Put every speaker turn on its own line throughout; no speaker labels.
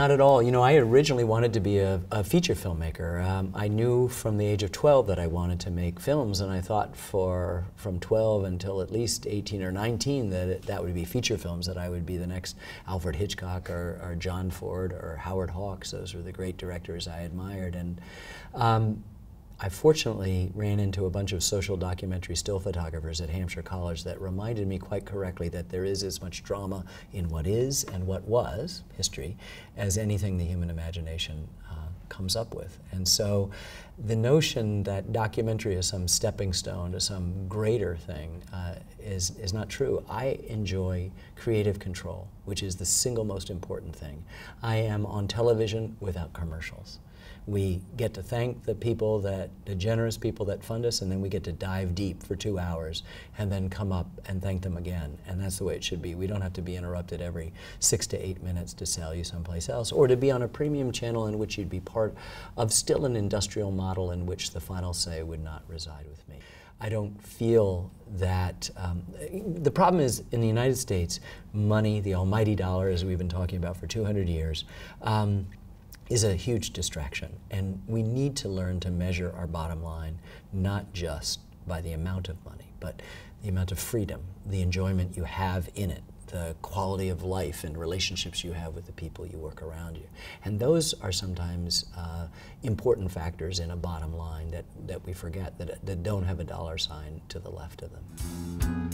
Not at all. You know, I originally wanted to be a feature filmmaker. I knew from the age of 12 that I wanted to make films, and I thought from 12 until at least 18 or 19 that would be feature films, that I would be the next Alfred Hitchcock or John Ford or Howard Hawks. Those were the great directors I admired. And I fortunately ran into a bunch of social documentary still photographers at Hampshire College that reminded me quite correctly that there is as much drama in what is and what was history as anything the human imagination comes up with. And so the notion that documentary is some stepping stone to some greater thing is not true. I enjoy creative control, which is the single most important thing. I am on television without commercials. We get to thank the generous people that fund us, and then we get to dive deep for 2 hours and then come up and thank them again. And that's the way it should be. We don't have to be interrupted every 6 to 8 minutes to sell you someplace else, or to be on a premium channel in which you'd be part of still an industrial model in which the final say would not reside with me. I don't feel that, the problem is in the United States, money, the almighty dollar, as we've been talking about for 200 years, is a huge distraction, and we need to learn to measure our bottom line not just by the amount of money, but the amount of freedom, the enjoyment you have in it, the quality of life and relationships you have with the people you work around you. And those are sometimes important factors in a bottom line that we forget, that don't have a dollar sign to the left of them.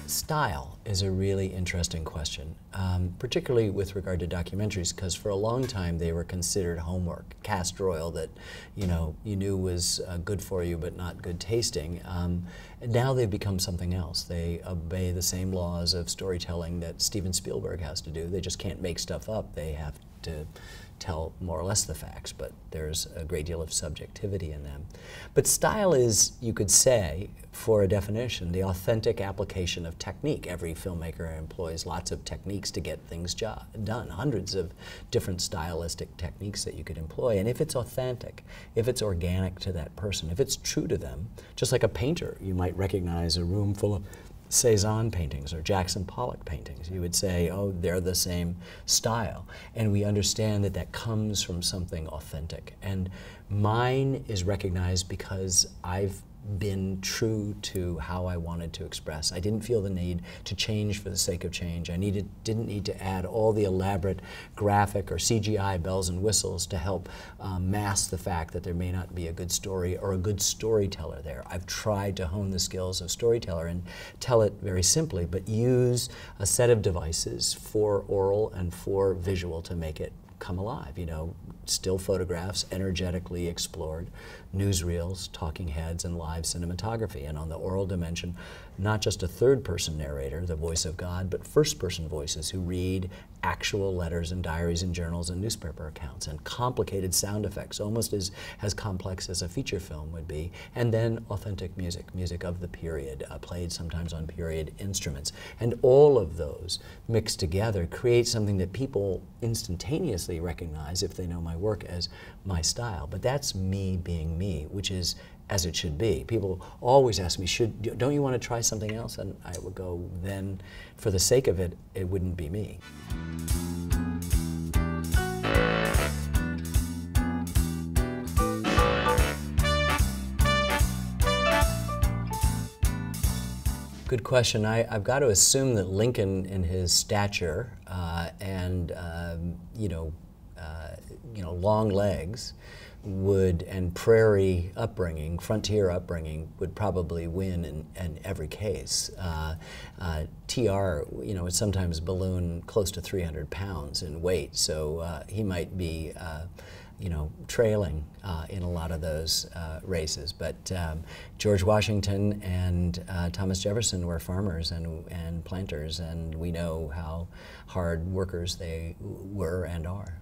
Style is a really interesting question, particularly with regard to documentaries, because for a long time they were considered homework, castor oil that you knew was good for you but not good tasting. Now they've become something else. They obey the same laws of storytelling that Steven Spielberg has to do. They just can't make stuff up. They have to tell more or less the facts, but there's a great deal of subjectivity in them. But style is, you could say, for a definition, the authentic application of technique. Every filmmaker employs lots of techniques to get things done, hundreds of different stylistic techniques that you could employ. And if it's authentic, if it's organic to that person, if it's true to them, just like a painter, you might recognize a room full of Cezanne paintings or Jackson Pollock paintings. You would say, oh, they're the same style. And we understand that that comes from something authentic. And mine is recognized because I've been true to how I wanted to express. I didn't feel the need to change for the sake of change. I didn't need to add all the elaborate graphic or CGI bells and whistles to help mask the fact that there may not be a good story or a good storyteller there. I've tried to hone the skills of storyteller and tell it very simply, but use a set of devices for oral and for visual to make it come alive. Still photographs energetically explored, newsreels, talking heads, and live cinematography. And on the oral dimension, not just a third-person narrator, the voice of God, but first-person voices who read actual letters and diaries and journals and newspaper accounts, and complicated sound effects, almost as complex as a feature film would be, and then authentic music of the period, played sometimes on period instruments. And all of those mixed together create something that people instantaneously recognize if they know my work as my style. But that's me being me, which is as it should be. People always ask me, don't you want to try something else? And I would go, then for the sake of it, it wouldn't be me. Good question. I've got to assume that Lincoln, in his stature and long legs, and prairie upbringing, frontier upbringing, would probably win in every case. TR, would sometimes balloon close to 300 pounds in weight, so he might be trailing in a lot of those races. But George Washington and Thomas Jefferson were farmers and planters, and we know how hard workers they were and are.